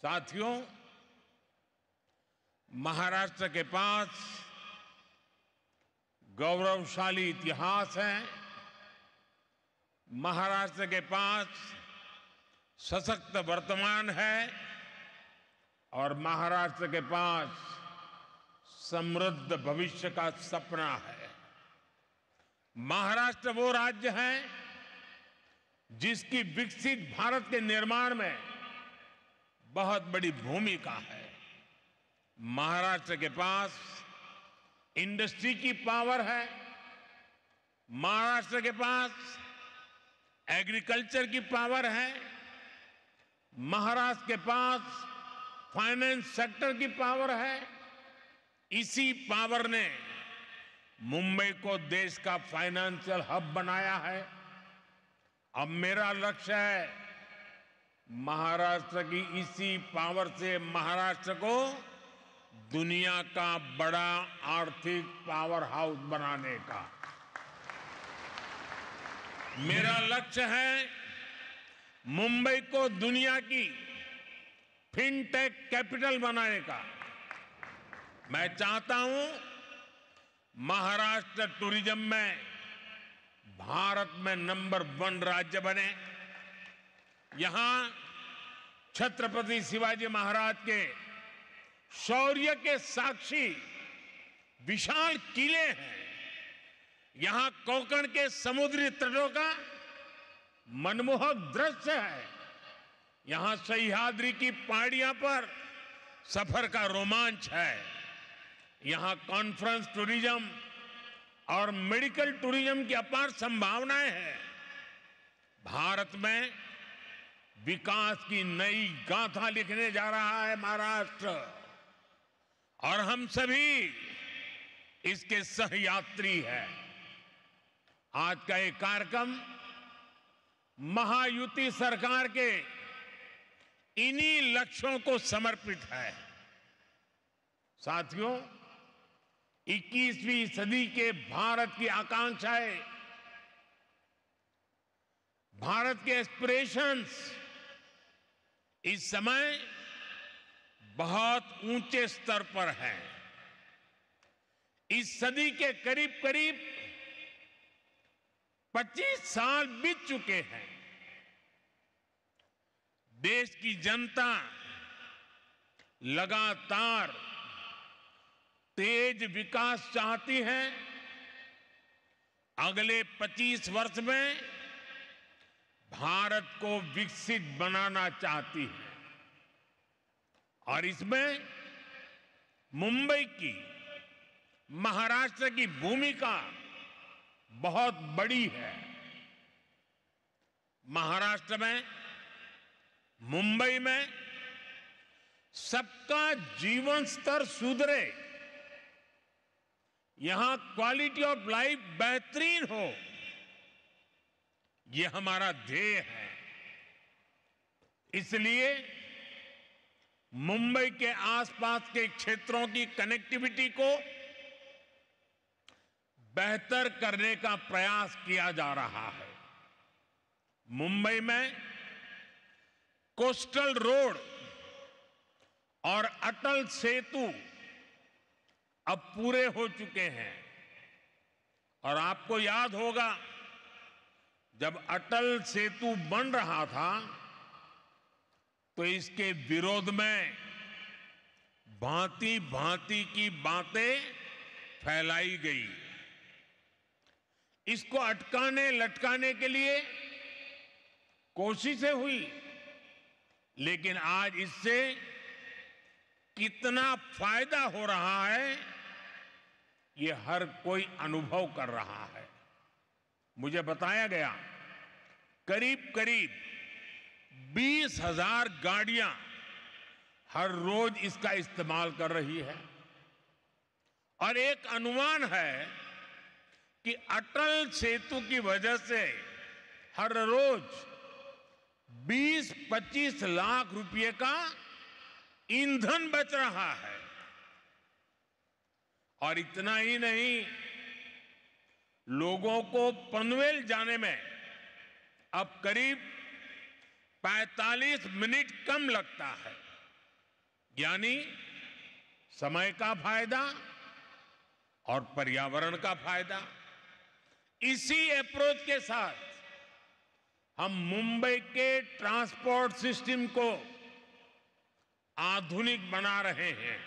साथियों, महाराष्ट्र के पास गौरवशाली इतिहास है. महाराष्ट्र के पास सशक्त वर्तमान है और महाराष्ट्र के पास समृद्ध भविष्य का सपना है. महाराष्ट्र वो राज्य है जिसकी विकसित भारत के निर्माण में बहुत बड़ी भूमिका है. महाराष्ट्र के पास इंडस्ट्री की पावर है. महाराष्ट्र के पास एग्रीकल्चर की पावर है. महाराष्ट्र के पास फाइनेंस सेक्टर की पावर है. इसी पावर ने मुंबई को देश का फाइनेंशियल हब बनाया है. अब मेरा लक्ष्य है महाराष्ट्र की इसी पावर से महाराष्ट्र को दुनिया का बड़ा आर्थिक पावर हाउस बनाने का। मेरा लक्ष्य है मुंबई को दुनिया की फिनटेक कैपिटल बनाने का। मैं चाहता हूं महाराष्ट्र टूरिज्म में भारत में नंबर 1 राज्य बने। यहां छत्रपति शिवाजी महाराज के शौर्य के साक्षी विशाल किले हैं। यहां कोंकण के समुद्री तटों का मनमोहक दृश्य है। यहां सह्याद्री की पहाड़ियां पर सफर का रोमांच है। यहां कॉन्फ्रेंस टूरिज्म और मेडिकल टूरिज्म की अपार संभावनाएं हैं। भारत में विकास की नई गाथा लिखने जा रहा है महाराष्ट्र, और हम सभी इसके सहयात्री हैं। आज का ये कार्यक्रम महायुति सरकार के इन्हीं लक्ष्यों को समर्पित है। साथियों, 21वीं सदी के भारत की आकांक्षाएं, भारत के एस्पिरेशंस इस समय बहुत ऊंचे स्तर पर हैं। इस सदी के करीब करीब 25 साल बीत चुके हैं। देश की जनता लगातार तेज विकास चाहती है। अगले 25 वर्ष में भारत को विकसित बनाना चाहती है, और इसमें मुंबई की, महाराष्ट्र की भूमिका बहुत बड़ी है। महाराष्ट्र में, मुंबई में सबका जीवन स्तर सुधरे, यहां क्वालिटी ऑफ लाइफ बेहतरीन हो, यह हमारा ध्येय है। इसलिए मुंबई के आसपास के क्षेत्रों की कनेक्टिविटी को बेहतर करने का प्रयास किया जा रहा है। मुंबई में कोस्टल रोड और अटल सेतु अब पूरे हो चुके हैं। और आपको याद होगा, जब अटल सेतु बन रहा था तो इसके विरोध में भांति भांति की बातें फैलाई गई। इसको अटकाने लटकाने के लिए कोशिशें हुई, लेकिन आज इससे कितना फायदा हो रहा है ये हर कोई अनुभव कर रहा है। मुझे बताया गया करीब करीब 20,000 गाड़ियां हर रोज इसका इस्तेमाल कर रही है, और एक अनुमान है कि अटल सेतु की वजह से हर रोज 20-25 लाख रुपए का ईंधन बच रहा है। और इतना ही नहीं, लोगों को पनवेल जाने में अब करीब 45 मिनट कम लगता है। यानी समय का फायदा और पर्यावरण का फायदा। इसी अप्रोच के साथ हम मुंबई के ट्रांसपोर्ट सिस्टम को आधुनिक बना रहे हैं।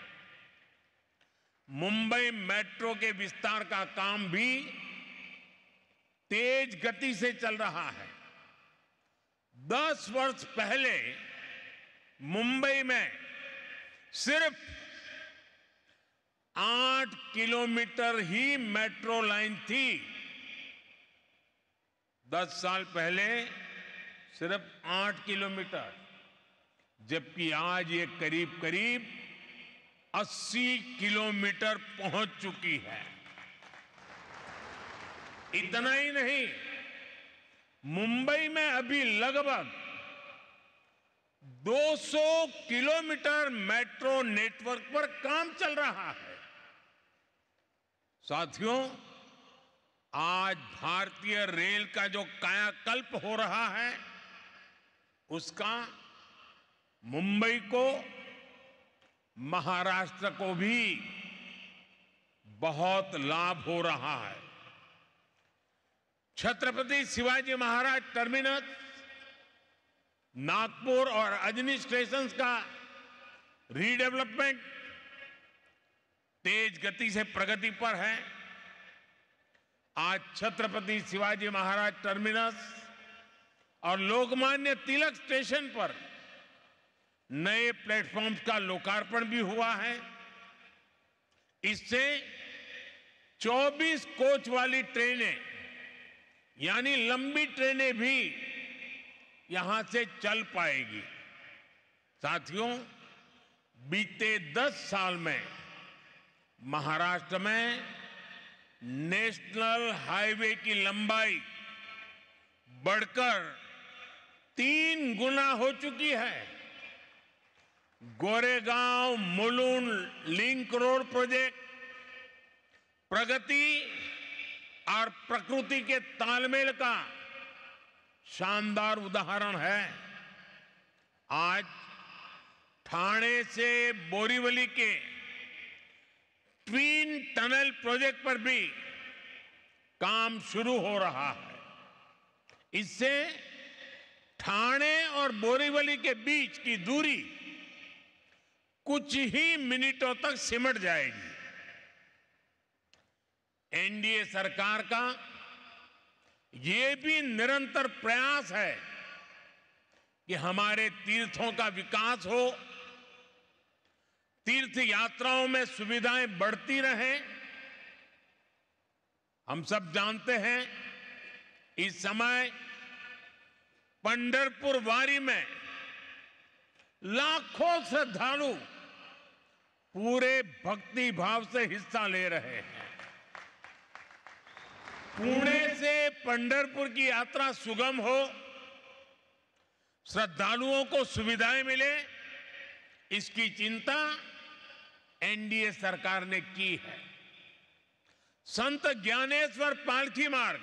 मुंबई मेट्रो के विस्तार का काम भी तेज गति से चल रहा है। 10 वर्ष पहले मुंबई में सिर्फ 8 किलोमीटर ही मेट्रो लाइन थी। 10 साल पहले सिर्फ 8 किलोमीटर, जबकि आज ये करीब करीब 80 किलोमीटर पहुंच चुकी है। इतना ही नहीं, मुंबई में अभी लगभग 200 किलोमीटर मेट्रो नेटवर्क पर काम चल रहा है। साथियों, आज भारतीय रेल का जो कायाकल्प हो रहा है, उसका मुंबई को, महाराष्ट्र को भी बहुत लाभ हो रहा है। छत्रपति शिवाजी महाराज टर्मिनस, नागपुर और अजनी स्टेशन का रीडेवलपमेंट तेज गति से प्रगति पर है। आज छत्रपति शिवाजी महाराज टर्मिनस और लोकमान्य तिलक स्टेशन पर नए प्लेटफॉर्म्स का लोकार्पण भी हुआ है। इससे 24 कोच वाली ट्रेनें, यानी लंबी ट्रेनें भी यहां से चल पाएगी। साथियों, बीते 10 साल में महाराष्ट्र में नेशनल हाईवे की लंबाई बढ़कर 3 गुना हो चुकी है। Goregaon Mulund link road project प्रगति और प्रकृति के तालमेल का शानदार उदाहरण है। आज ठाणे से बोरीवली के ट्विन टनल प्रोजेक्ट पर भी काम शुरू हो रहा है। इससे ठाणे और बोरीवली के बीच की दूरी कुछ ही मिनटों तक सिमट जाएगी। एनडीए सरकार का ये भी निरंतर प्रयास है कि हमारे तीर्थों का विकास हो, तीर्थ यात्राओं में सुविधाएं बढ़ती रहें। हम सब जानते हैं, इस समय पंढरपुर वारी में लाखों श्रद्धालु पूरे भक्ति भाव से हिस्सा ले रहे हैं। पुणे से पंढरपुर की यात्रा सुगम हो, श्रद्धालुओं को सुविधाएं मिले, इसकी चिंता एनडीए सरकार ने की है। संत ज्ञानेश्वर पालकी मार्ग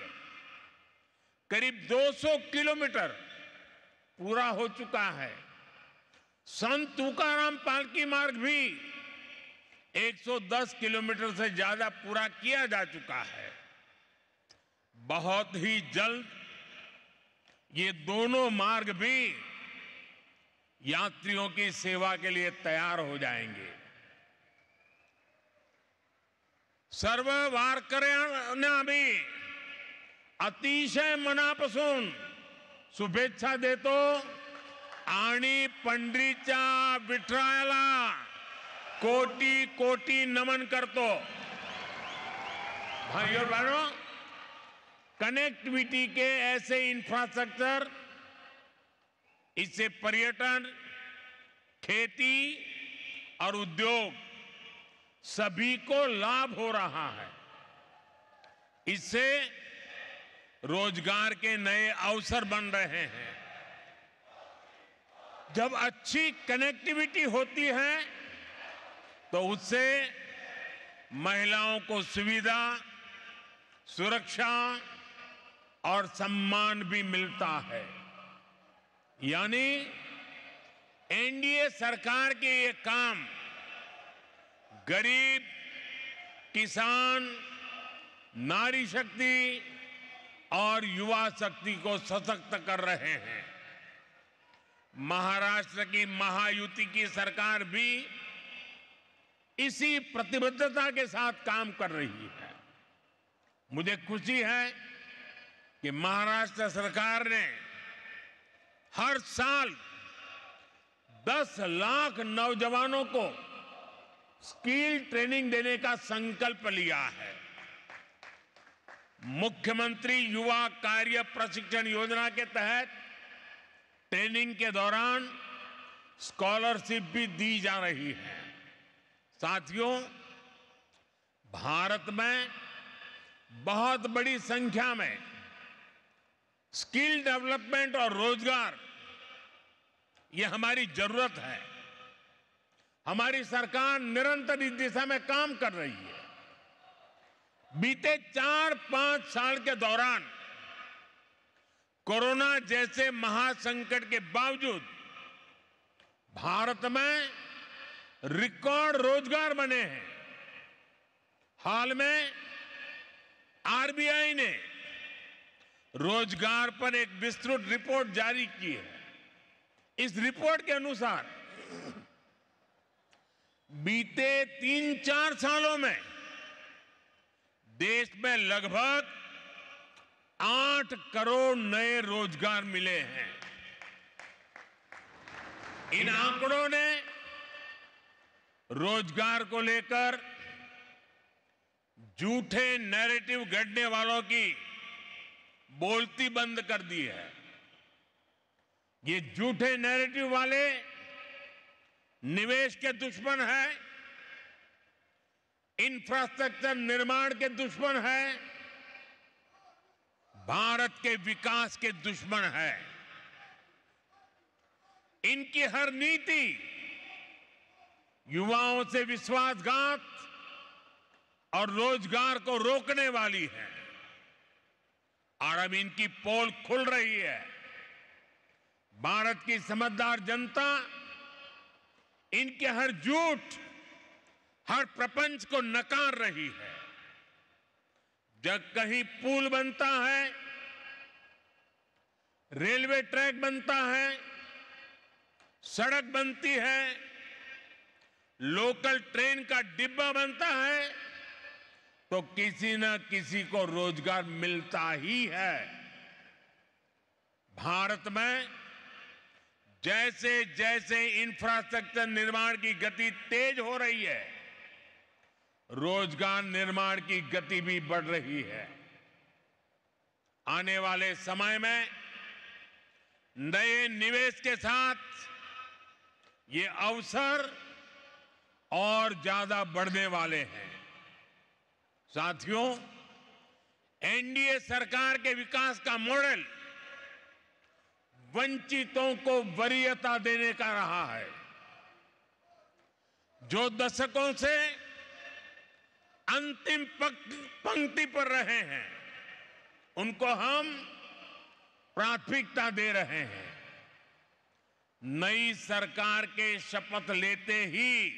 करीब 200 किलोमीटर पूरा हो चुका है। संत तुकाराम पालकी मार्ग भी 110 किलोमीटर से ज्यादा पूरा किया जा चुका है। बहुत ही जल्द ये दोनों मार्ग भी यात्रियों की सेवा के लिए तैयार हो जाएंगे। सर्व वारकऱ्यांना भी अतिशय मनापासून शुभेच्छा देतो आणि पंढरीच्या विठ्ठलाला कोटी कोटी नमन करतो। भाइयों और बहनों, कनेक्टिविटी के ऐसे इंफ्रास्ट्रक्चर, इससे पर्यटन, खेती और उद्योग सभी को लाभ हो रहा है। इससे रोजगार के नए अवसर बन रहे हैं। जब अच्छी कनेक्टिविटी होती है तो उससे महिलाओं को सुविधा, सुरक्षा और सम्मान भी मिलता है। यानी एनडीए सरकार के ये काम गरीब, किसान, नारी शक्ति और युवा शक्ति को सशक्त कर रहे हैं। महाराष्ट्र की महायुति की सरकार भी इसी प्रतिबद्धता के साथ काम कर रही है। मुझे खुशी है कि महाराष्ट्र सरकार ने हर साल 10 लाख नौजवानों को स्किल ट्रेनिंग देने का संकल्प लिया है। मुख्यमंत्री युवा कार्य प्रशिक्षण योजना के तहत ट्रेनिंग के दौरान स्कॉलरशिप भी दी जा रही है। साथियों, भारत में बहुत बड़ी संख्या में स्किल डेवलपमेंट और रोजगार, ये हमारी जरूरत है। हमारी सरकार निरंतर इस दिशा में काम कर रही है। बीते 4-5 साल के दौरान कोरोना जैसे महासंकट के बावजूद भारत में रिकॉर्ड रोजगार बने हैं। हाल में आरबीआई ने रोजगार पर एक विस्तृत रिपोर्ट जारी की है। इस रिपोर्ट के अनुसार बीते 3-4 सालों में देश में लगभग 8 करोड़ नए रोजगार मिले हैं। इन आंकड़ों ने रोजगार को लेकर झूठे नैरेटिव गढ़ने वालों की बोलती बंद कर दी है। ये झूठे नैरेटिव वाले निवेश के दुश्मन हैं, इंफ्रास्ट्रक्चर निर्माण के दुश्मन हैं, भारत के विकास के दुश्मन हैं। इनकी हर नीति युवाओं से विश्वासघात और रोजगार को रोकने वाली है और अब इनकी पोल खुल रही है। भारत की समझदार जनता इनके हर झूठ, हर प्रपंच को नकार रही है। जब कहीं पुल बनता है, रेलवे ट्रैक बनता है, सड़क बनती है, लोकल ट्रेन का डिब्बा बनता है, तो किसी न किसी को रोजगार मिलता ही है। भारत में जैसे जैसे इंफ्रास्ट्रक्चर निर्माण की गति तेज हो रही है, रोजगार निर्माण की गति भी बढ़ रही है। आने वाले समय में नए निवेश के साथ ये अवसर और ज्यादा बढ़ने वाले हैं। साथियों, एनडीए सरकार के विकास का मॉडल वंचितों को वरीयता देने का रहा है। जो दशकों से अंतिम पंक्ति पर रहे हैं, उनको हम प्राथमिकता दे रहे हैं। नई सरकार के शपथ लेते ही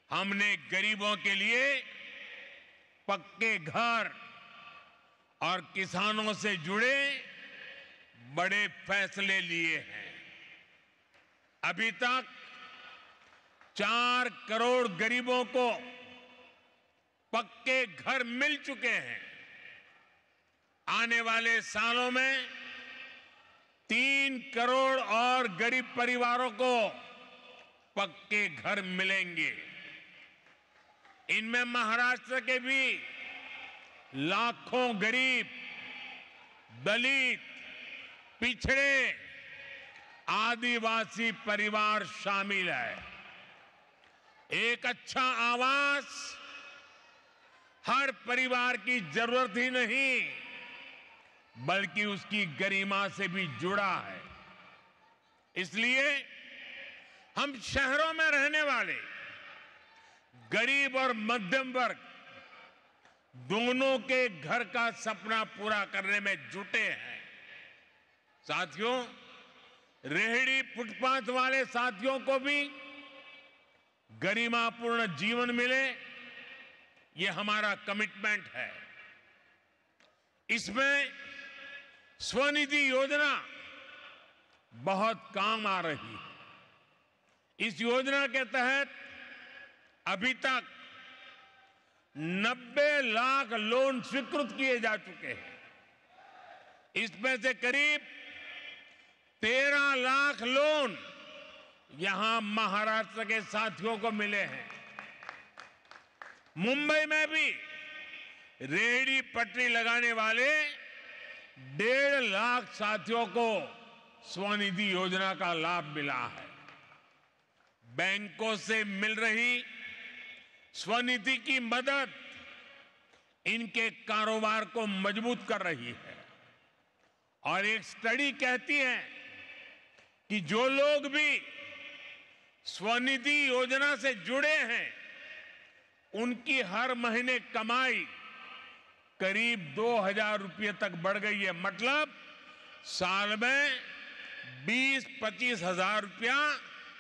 हमने गरीबों के लिए पक्के घर और किसानों से जुड़े बड़े फैसले लिए हैं। अभी तक 4 करोड़ गरीबों को पक्के घर मिल चुके हैं। आने वाले सालों में 3 करोड़ और गरीब परिवारों को पक्के घर मिलेंगे। इनमें महाराष्ट्र के भी लाखों गरीब, दलित, पिछड़े, आदिवासी परिवार शामिल है। एक अच्छा आवास हर परिवार की जरूरत ही नहीं, बल्कि उसकी गरिमा से भी जुड़ा है। इसलिए हम शहरों में रहने वाले गरीब और मध्यम वर्ग दोनों के घर का सपना पूरा करने में जुटे हैं। साथियों, रेहड़ी फुटपाथ वाले साथियों को भी गरिमापूर्ण जीवन मिले, ये हमारा कमिटमेंट है। इसमें स्वनिधि योजना बहुत काम आ रही है। इस योजना के तहत अभी तक 90 लाख लोन स्वीकृत किए जा चुके हैं। इसमें से करीब 13 लाख लोन यहां महाराष्ट्र के साथियों को मिले हैं। मुंबई में भी रेहड़ी पटरी लगाने वाले 1.5 लाख साथियों को स्वनिधि योजना का लाभ मिला है। बैंकों से मिल रही स्वनिधि की मदद इनके कारोबार को मजबूत कर रही है। और एक स्टडी कहती है कि जो लोग भी स्वनिधि योजना से जुड़े हैं उनकी हर महीने कमाई करीब 2,000 रुपये तक बढ़ गई है। मतलब साल में 20-25 हजार रुपया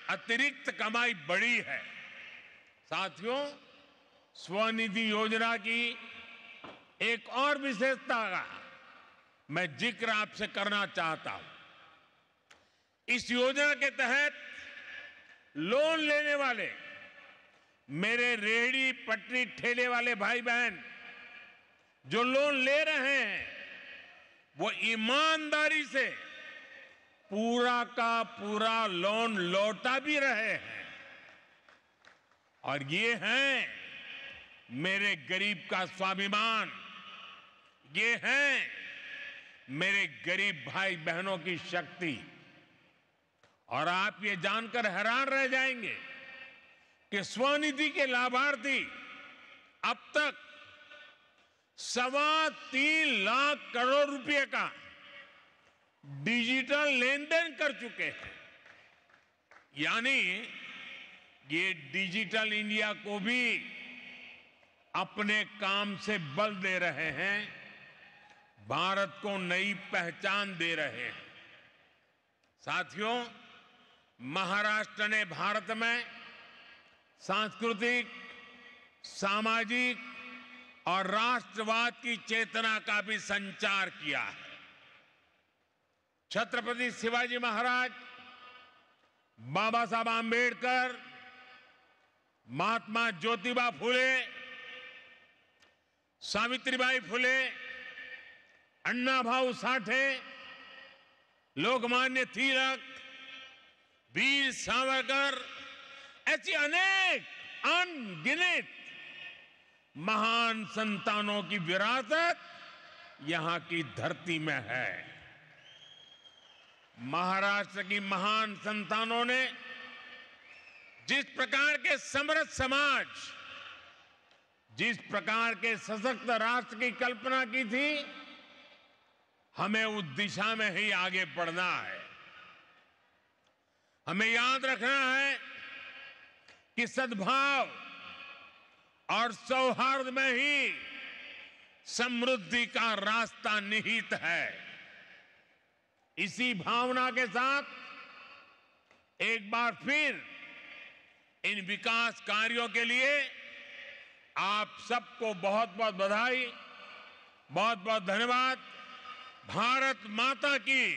अतिरिक्त कमाई बढ़ी है। साथियों, स्वनिधि योजना की एक और विशेषता का मैं जिक्र आपसे करना चाहता हूं। इस योजना के तहत लोन लेने वाले मेरे रेहड़ी पटरी ठेले वाले भाई बहन जो लोन ले रहे हैं वो ईमानदारी से पूरा का पूरा लोन लौटा भी रहे हैं। और ये है मेरे गरीब का स्वाभिमान, ये है मेरे गरीब भाई बहनों की शक्ति। और आप ये जानकर हैरान रह जाएंगे कि स्वनिधि के लाभार्थी अब तक 3.25 लाख करोड़ रुपए का डिजिटल लेन देन कर चुके हैं। यानी ये डिजिटल इंडिया को भी अपने काम से बल दे रहे हैं, भारत को नई पहचान दे रहे हैं। साथियों, महाराष्ट्र ने भारत में सांस्कृतिक, सामाजिक और राष्ट्रवाद की चेतना का भी संचार किया है। छत्रपति शिवाजी महाराज, बाबा साहब आंबेडकर, महात्मा ज्योतिबा फुले, सावित्रीबाई फुले, अन्ना भाऊ साठे, लोकमान्य तिलक, वीर सावरकर, ऐसी अनेक अनगिनत महान संतानों की विरासत यहां की धरती में है। महाराष्ट्र की महान संतानों ने जिस प्रकार के समृद्ध समाज, जिस प्रकार के सशक्त राष्ट्र की कल्पना की थी, हमें उस दिशा में ही आगे बढ़ना है। हमें याद रखना है कि सद्भाव और सौहार्द में ही समृद्धि का रास्ता निहित है। इसी भावना के साथ एक बार फिर इन विकास कार्यों के लिए आप सबको बहुत बहुत बधाई, बहुत बहुत धन्यवाद। भारत माता की,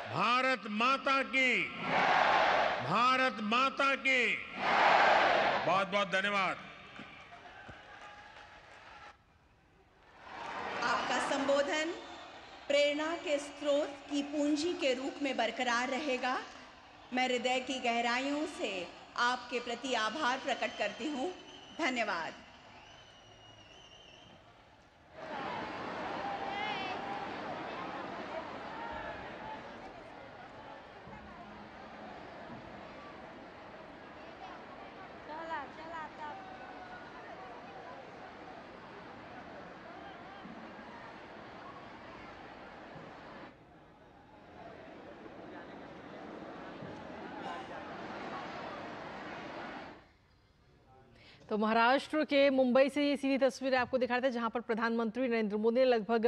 भारत माता की, भारत माता की, बहुत बहुत धन्यवाद। आपका संबोधन प्रेरणा के स्रोत की पूंजी के रूप में बरकरार रहेगा। मैं हृदय की गहराइयों से आपके प्रति आभार प्रकट करती हूँ। धन्यवाद। तो महाराष्ट्र के मुंबई से ये सीधी तस्वीरें आपको दिखा रहे थे, जहां पर प्रधानमंत्री नरेंद्र मोदी ने लगभग